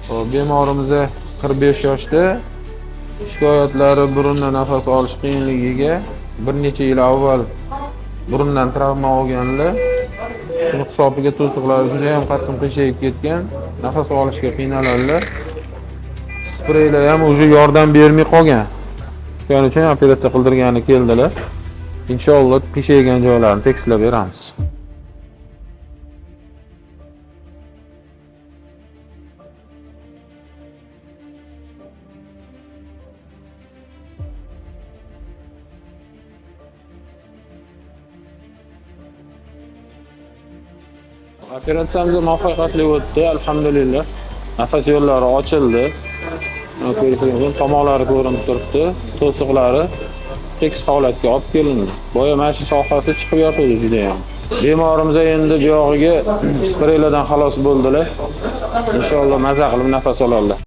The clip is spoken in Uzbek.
Bemorimiz 45 yoshda. Shikoyatlari burundan nafas olish qiyinligiga bir necha yil avval burundan travma olganlar. Shuni hisobiga to'siqlari juda ham qattiq qiyshayib ketgan, nafas olishga qiynaladilar. Spreylar ham o'zi yordam bermay qolgan. Shuning uchun operatsiya qildirgani keldilar. Inshaalloh qiyshaygan joylarini tekislab beramiz. Operatsiyamiz muvaffaqiyatli o'tdi, alhamdulillah. Nafas yo'llari ochildi. Operatsiyaning tomonlari ko'rinib turibdi. To'siqlari tekis holatga olib kelindi. Boya mana shu sohasi chiqib yotdi juda ham. Bemorimiz endi bu yog'iga spreylardan xalos bo'ldilar. Inshaalloh maza qilib nafas oladilar.